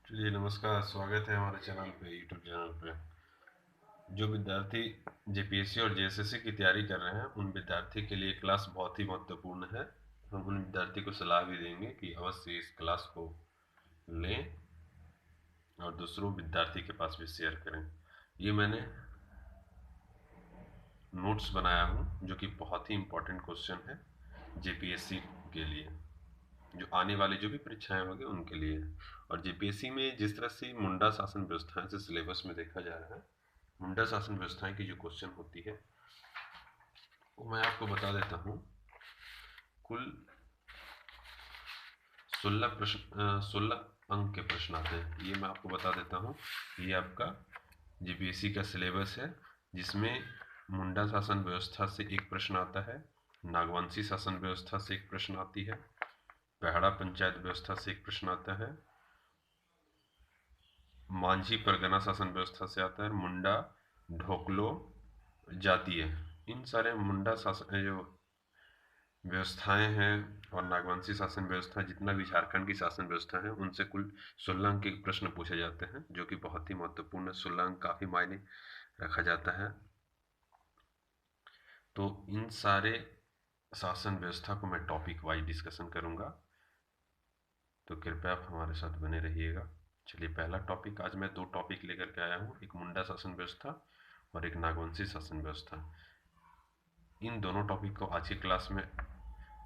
चलिए नमस्कार, स्वागत है हमारे चैनल पे, यूट्यूब चैनल पे। जो विद्यार्थी जेपीएससी और जेएसएससी की तैयारी कर रहे हैं उन विद्यार्थी के लिए क्लास बहुत ही महत्वपूर्ण है। हम उन विद्यार्थी को सलाह भी देंगे कि अवश्य इस क्लास को लें और दूसरों विद्यार्थी के पास भी शेयर करें। ये मैंने नोट्स बनाया हूँ जो कि बहुत ही इम्पोर्टेंट क्वेश्चन है जेपीएससी के लिए, जो आने वाली जो भी परीक्षाएं होंगी उनके लिए। और जेपीएससी में जिस तरह से मुंडा शासन व्यवस्थाएं से सिलेबस में देखा जा रहा है, मुंडा शासन व्यवस्थाएं की जो क्वेश्चन होती है वो मैं आपको बता देता हूँ। कुल 16 अंक के प्रश्न आते हैं, ये मैं आपको बता देता हूँ। ये आपका जेपीएससी का सिलेबस है, जिसमें मुंडा शासन व्यवस्था से एक प्रश्न आता है, नागवंशी शासन व्यवस्था से एक प्रश्न आती है, पहड़ा पंचायत व्यवस्था से एक प्रश्न आता है, मांझी परगना शासन व्यवस्था से आता है, मुंडा ढोकलो जातीय। इन सारे मुंडा शासन जो व्यवस्थाएं हैं और नागवंशी शासन व्यवस्था, जितना भी झारखंड की शासन व्यवस्था है, उनसे कुल 16 अंक के प्रश्न पूछे जाते हैं, जो कि बहुत ही महत्वपूर्ण है। 16 अंक काफ़ी मायने रखा जाता है। तो इन सारे शासन व्यवस्था को मैं टॉपिक वाइज डिस्कशन करूंगा, तो कृपया आप हमारे साथ बने रहिएगा। चलिए, पहला टॉपिक, आज मैं 2 टॉपिक लेकर के आया हूँ, एक मुंडा शासन व्यवस्था और एक नागवंशी शासन व्यवस्था। इन दोनों टॉपिक को आज की क्लास में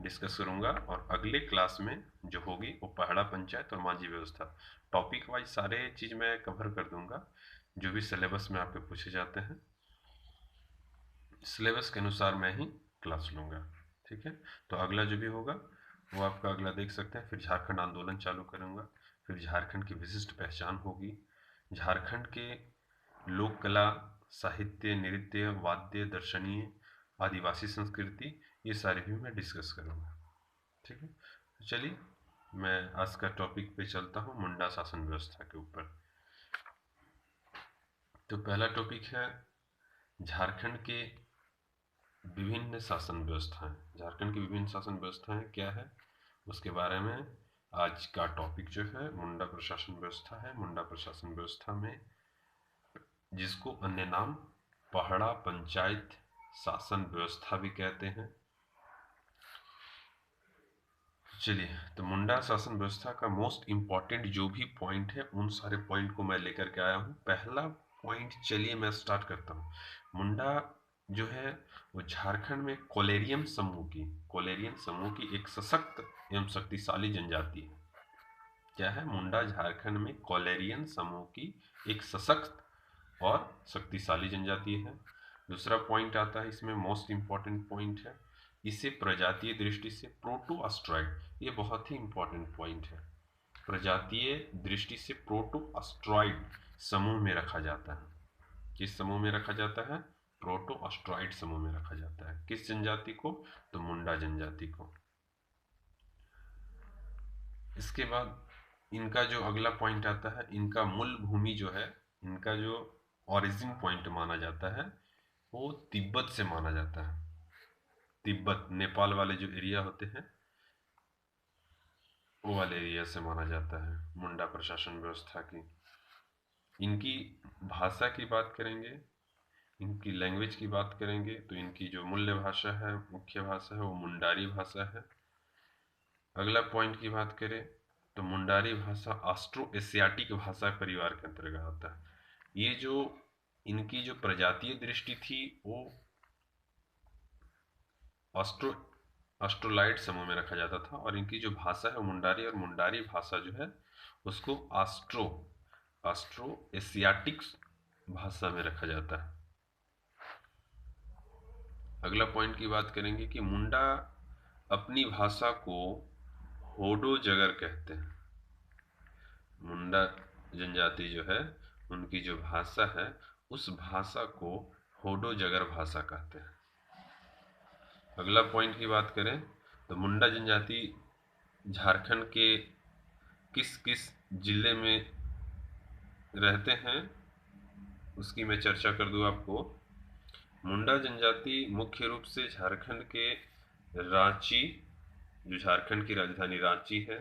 डिस्कस करूंगा और अगले क्लास में जो होगी वो पहाड़ा पंचायत और मांझी व्यवस्था। टॉपिक वाइज सारे चीज़ मैं कवर कर दूंगा जो भी सिलेबस में आपके पूछे जाते हैं। सिलेबस के अनुसार मैं ही क्लास लूँगा, ठीक है। तो अगला जो भी होगा वो आपका अगला देख सकते हैं। फिर झारखंड आंदोलन चालू करूँगा, फिर झारखंड की विशिष्ट पहचान होगी, झारखंड के लोक कला, साहित्य, नृत्य, वाद्य, दर्शनीय, आदिवासी संस्कृति, ये सारे भी मैं डिस्कस करूँगा, ठीक है। तो चलिए, मैं आज का टॉपिक पे चलता हूँ, मुंडा शासन व्यवस्था के ऊपर। तो पहला टॉपिक है झारखंड के विभिन्न शासन व्यवस्थाएं। झारखंड की विभिन्न शासन व्यवस्थाएं क्या है, उसके बारे में आज का टॉपिक जो है मुंडा प्रशासन व्यवस्था है। मुंडा प्रशासन व्यवस्था में, जिसको अन्य नाम पहाड़ा पंचायत शासन व्यवस्था भी कहते हैं। चलिए, तो मुंडा शासन व्यवस्था का मोस्ट इम्पॉर्टेंट जो भी पॉइंट है, उन सारे पॉइंट को मैं लेकर के आया हूँ। पहला पॉइंट, चलिए मैं स्टार्ट करता हूँ। मुंडा जो है वो झारखंड में कोलेरियन समूह की एक सशक्त एवं शक्तिशाली जनजाति है। क्या है? मुंडा झारखंड में कोलेरियन समूह की एक सशक्त और शक्तिशाली जनजाति है। दूसरा पॉइंट आता है इसमें, मोस्ट इम्पॉर्टेंट पॉइंट है, इसे प्रजातीय दृष्टि से प्रोटो एस्ट्रॉइड, ये बहुत ही इम्पॉर्टेंट पॉइंट है। प्रजातीय दृष्टि से प्रोटो एस्ट्रॉइड समूह में रखा जाता है। किस समूह में रखा जाता है? प्रोटो एस्ट्रॉइड समूह में रखा जाता है। किस जनजाति को? तो मुंडा जनजाति को। इसके बाद इनका जो अगला पॉइंट आता है, इनका मूल भूमि जो है, इनका जो ओरिजिन पॉइंट माना जाता है वो तिब्बत से माना जाता है। तिब्बत, नेपाल वाले जो एरिया होते हैं वो वाले एरिया से माना जाता है मुंडा प्रशासन व्यवस्था की। इनकी भाषा की बात करेंगे, इनकी लैंग्वेज की बात करेंगे, तो इनकी जो मूल्य भाषा है, मुख्य भाषा है, वो मुंडारी भाषा है। अगला पॉइंट की बात करें तो मुंडारी भाषा ऑस्ट्रो एशियाटिक भाषा परिवार के अंतर्गत आता है। ये जो इनकी जो प्रजातीय दृष्टि थी वो ऑस्ट्रो ऑस्ट्रोलाइड समूह में रखा जाता था, और इनकी जो भाषा है मुंडारी, और मुंडारी भाषा जो है उसको ऑस्ट्रो ऑस्ट्रो एशियाटिक भाषा में रखा जाता है। अगला पॉइंट की बात करेंगे कि मुंडा अपनी भाषा को होडो जगर कहते हैं। मुंडा जनजाति जो है, उनकी जो भाषा है उस भाषा को होडो जगर भाषा कहते हैं। अगला पॉइंट की बात करें तो मुंडा जनजाति झारखंड के किस किस जिले में रहते हैं उसकी मैं चर्चा कर दूं आपको। मुंडा जनजाति मुख्य रूप से झारखंड के रांची, जो झारखंड की राजधानी रांची है,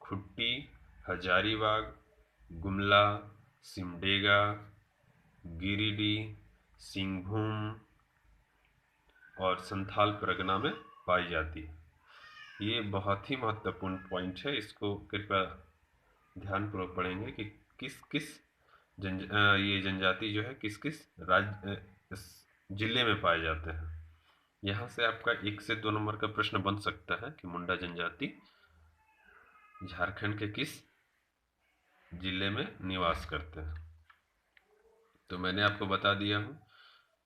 खुट्टी, हजारीबाग, गुमला, सिमडेगा, गिरिडीह, सिंहभूम और संथाल परगना में पाई जाती है। ये बहुत ही महत्वपूर्ण पॉइंट है, इसको कृपया ध्यानपूर्वक पढ़ेंगे कि किस किस ये जनजाति जो है किस किस जिले में पाए जाते हैं। यहाँ से आपका 1 से 2 नंबर का प्रश्न बन सकता है कि मुंडा जनजाति झारखंड के किस जिले में निवास करते हैं। तो मैंने आपको बता दिया हूँ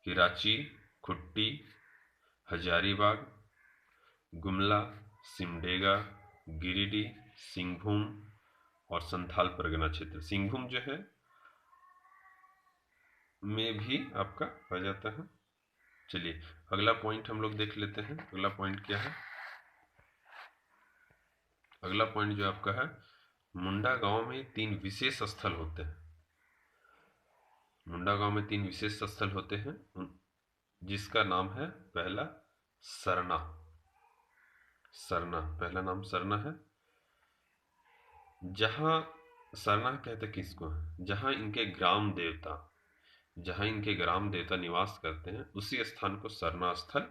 कि रांची, खुट्टी, हजारीबाग, गुमला, सिमडेगा, गिरिडीह, सिंहभूम और संथाल परगना क्षेत्र। सिंहभूम जो है में भी आपका आ जाता है। चलिए अगला पॉइंट हम लोग देख लेते हैं। अगला पॉइंट क्या है? अगला पॉइंट जो आपका है, मुंडा गांव में 3 विशेष स्थल होते हैं। मुंडा गांव में 3 विशेष स्थल होते हैं, जिसका नाम है पहला सरना। सरना, पहला नाम सरना है। जहां सरना कहते किसको है? जहां इनके ग्राम देवता निवास करते हैं, उसी स्थान को सरना स्थल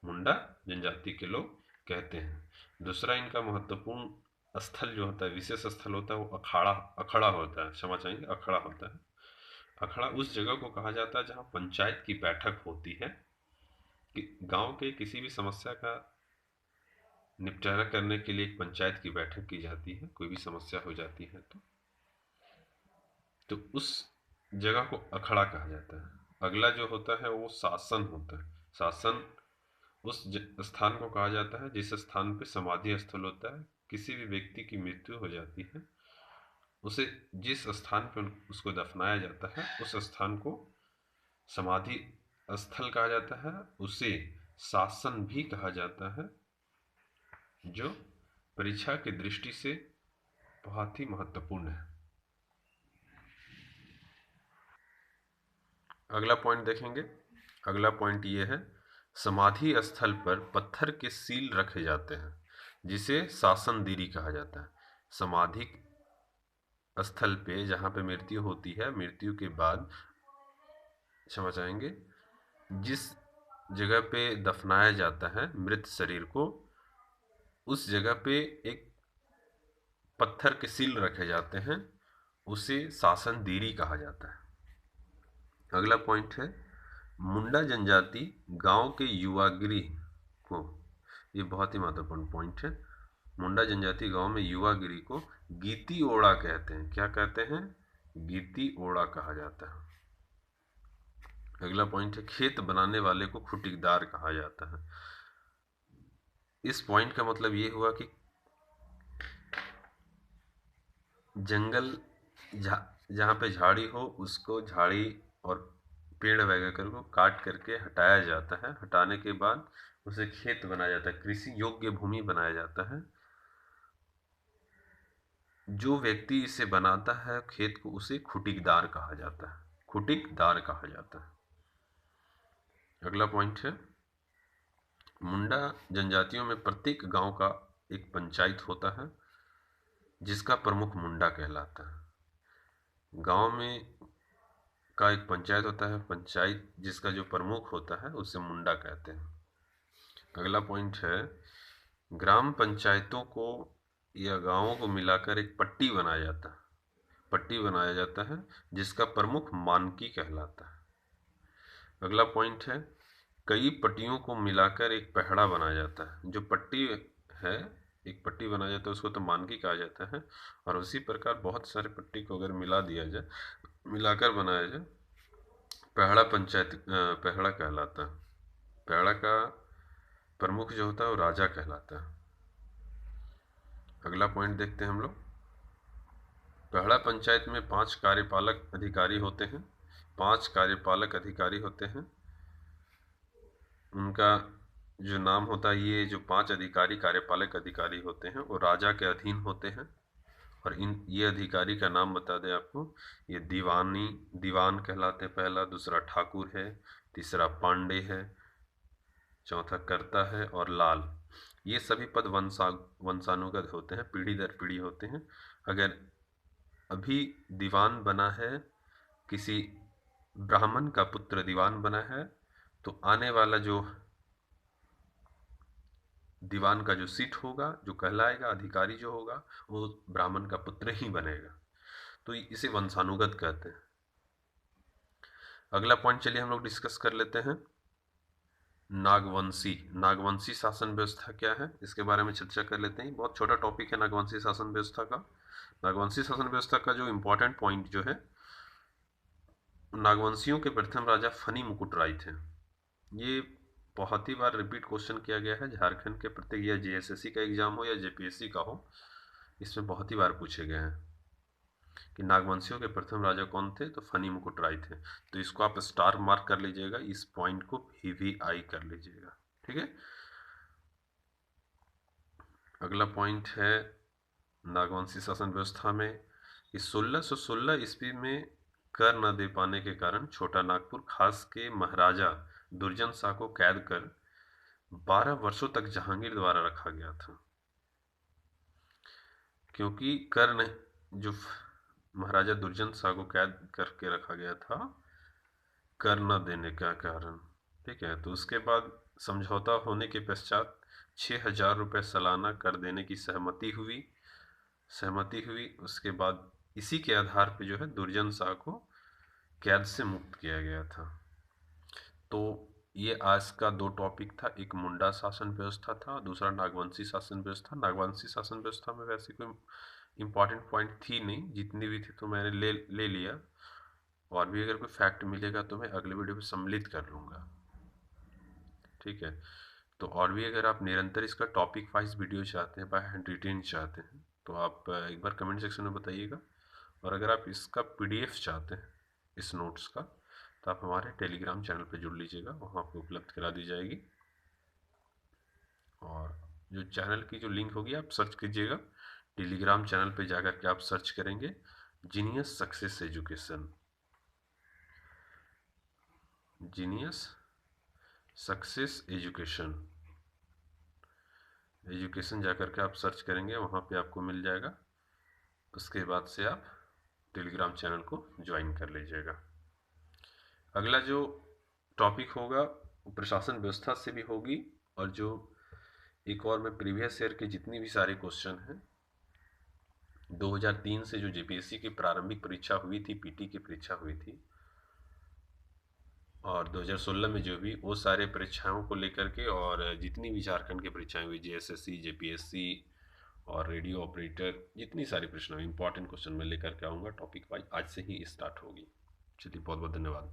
मुंडा जनजाति के लोग कहते हैं। दूसरा इनका महत्वपूर्ण स्थल जो होता है, विशेष स्थल होता है, वो अखड़ा होता है। क्षमा चाहेंगे, अखड़ा होता है। अखड़ा उस जगह को कहा जाता है जहां पंचायत की बैठक होती है, कि गांव के किसी भी समस्या का निपटारा करने के लिए एक पंचायत की बैठक की जाती है। कोई भी समस्या हो जाती है तो उस जगह को अखड़ा कहा जाता है। अगला जो होता है वो शासन होता है। शासन उस स्थान को कहा जाता है जिस स्थान पे समाधि स्थल होता है। किसी भी व्यक्ति की मृत्यु हो जाती है, उसे जिस स्थान पर उसको दफनाया जाता है, उस स्थान को समाधि स्थल कहा जाता है। उसे शासन भी कहा जाता है, जो परीक्षा की दृष्टि से बहुत ही महत्वपूर्ण है। अगला पॉइंट देखेंगे। अगला पॉइंट ये है, समाधि स्थल पर पत्थर के सील रखे जाते हैं, जिसे शासन दीरी कहा जाता है। समाधि स्थल पे जहाँ पे मृत्यु होती है, मृत्यु के बाद, क्षमा चाहेंगे, जिस जगह पे दफनाया जाता है मृत शरीर को, उस जगह पे एक पत्थर के सील रखे जाते हैं, उसे शासन दीरी कहा जाता है। अगला पॉइंट है, मुंडा जनजाति गांव के युवागिरी को, ये बहुत ही महत्वपूर्ण पॉइंट है, मुंडा जनजाति गांव में युवागिरी को गीती ओड़ा कहते हैं। क्या कहते हैं? गीती ओड़ा कहा जाता है। अगला पॉइंट है, खेत बनाने वाले को खुटिकदार कहा जाता है। इस पॉइंट का मतलब ये हुआ कि जंगल जहाँ पे झाड़ी हो, उसको झाड़ी और पेड़ वगैरह को काट करके हटाया जाता है। हटाने के बाद उसे खेत बनाया जाता है, कृषि योग्य भूमि बनाया जाता है। जो व्यक्ति इसे बनाता है खेत को, उसे खुटिकदार कहा जाता है। खुटिकदार कहा जाता है। अगला पॉइंट है, मुंडा जनजातियों में प्रत्येक गांव का एक पंचायत होता है, जिसका प्रमुख मुंडा कहलाता है। गांव में का एक पंचायत होता है, पंचायत जिसका जो प्रमुख होता है उसे मुंडा कहते हैं। अगला पॉइंट है, ग्राम पंचायतों को या गांवों को मिलाकर एक पट्टी बनाया जाता है। पट्टी बनाया जाता है, जिसका प्रमुख मानकी कहलाता है। अगला पॉइंट है, कई पट्टियों को मिलाकर एक पहड़ा बनाया जाता है। जो पट्टी है, एक पट्टी बनाया जाता है, उसको तो मानकी कहा जाता है। और उसी प्रकार बहुत सारे पट्टी को अगर मिला दिया जाए, मिलाकर बनाया जाए, पहड़ा कहलाता है। पहड़ा का प्रमुख जो होता है वो राजा कहलाता है। अगला पॉइंट देखते हैं हम लोग। पहड़ा पंचायत में 5 कार्यपालक अधिकारी होते हैं। 5 कार्यपालक अधिकारी होते हैं। उनका जो नाम होता है, ये जो 5 अधिकारी कार्यपालक अधिकारी होते हैं, वो राजा के अधीन होते हैं। और ये अधिकारी का नाम बता दें आपको, ये दीवान कहलाते हैं। पहला, दूसरा ठाकुर है, तीसरा पांडे है, चौथा कर्ता है और लाल। ये सभी पद वंशानुगत होते हैं, पीढ़ी दर पीढ़ी होते हैं। अगर अभी दीवान बना है, किसी ब्राह्मण का पुत्र दीवान बना है, तो आने वाला जो दीवान का जो सीट होगा, जो कहलाएगा, अधिकारी जो होगा, वो ब्राह्मण का पुत्र ही बनेगा। तो इसे वंशानुगत कहते हैं। अगला पॉइंट चलिए हम लोग डिस्कस कर लेते हैं। नागवंशी। नागवंशी शासन व्यवस्था क्या है, इसके बारे में चर्चा कर लेते हैं। बहुत छोटा टॉपिक है नागवंशी शासन व्यवस्था का। नागवंशी शासन व्यवस्था का जो इम्पोर्टेंट पॉइंट जो है, नागवंशियों के प्रथम राजा फनी मुकुट राय थे। ये बहुत ही बार रिपीट क्वेश्चन किया गया है झारखंड के प्रत्येक, या जेएसएससी का एग्जाम हो या जेपीएससी का हो, इसमें बहुत ही बार पूछे गए हैं कि नागवंशियों के प्रथम राजा कौन थे, तो फनी मुकुट राय थे। तो इसको आप स्टार मार्क कर लीजिएगा, इस पॉइंट को VVI कर लीजिएगा, ठीक है। अगला पॉइंट है नागवंशी शासन व्यवस्था में कि 1616 ईस्वी में कर न दे पाने के कारण छोटा नागपुर खास के महाराजा दुर्जन शाह को कैद कर 12 वर्षों तक जहांगीर द्वारा रखा गया था। क्योंकि कर नहीं, जो महाराजा दुर्जन शाह को कैद करके रखा गया था कर न देने का कारण, ठीक है। तो उसके बाद समझौता होने के पश्चात 6,000 रुपये सालाना कर देने की सहमति हुई। उसके बाद इसी के आधार पे जो है दुर्जन शाह को कैद से मुक्त किया गया था। तो ये आज का दो टॉपिक था, एक मुंडा शासन व्यवस्था था, दूसरा नागवंशी शासन व्यवस्था। नागवंशी शासन व्यवस्था में वैसे कोई इंपॉर्टेंट पॉइंट थी नहीं, जितनी भी थी तो मैंने ले लिया। और भी अगर कोई फैक्ट मिलेगा तो मैं अगले वीडियो में सम्मिलित कर लूँगा, ठीक है। तो और भी अगर आप निरंतर इसका टॉपिक वाइज वीडियो चाहते हैं, बाय हैंड रिटेन चाहते हैं, तो आप एक बार कमेंट सेक्शन में बताइएगा। और अगर आप इसका PDF चाहते हैं इस नोट्स का, तो आप हमारे टेलीग्राम चैनल पर जुड़ लीजिएगा, वहाँ आपको उपलब्ध करा दी जाएगी। और जो चैनल की जो लिंक होगी आप सर्च कीजिएगा, टेलीग्राम चैनल पे जाकर के आप सर्च करेंगे genius success education, genius success education जाकर के आप सर्च करेंगे, वहाँ पे आपको मिल जाएगा। उसके बाद से आप टेलीग्राम चैनल को ज्वाइन कर लीजिएगा। अगला जो टॉपिक होगा वो प्रशासन व्यवस्था से भी होगी, और जो एक और मैं प्रीवियस ईयर के जितनी भी सारे क्वेश्चन हैं 2003 से जो जेपीएससी की प्रारंभिक परीक्षा हुई थी, पीटी की परीक्षा हुई थी, और 2016 में जो भी वो सारे परीक्षाओं को लेकर के, और जितनी भी झारखंड की परीक्षाएं हुई, जेएसएससी, जेपीएससी और रेडियो ऑपरेटर, जितनी सारी प्रश्न इंपॉर्टेंट क्वेश्चन मैं लेकर के आऊँगा टॉपिक वाइज, आज से ही स्टार्ट होगी। चलिए, बहुत बहुत धन्यवाद।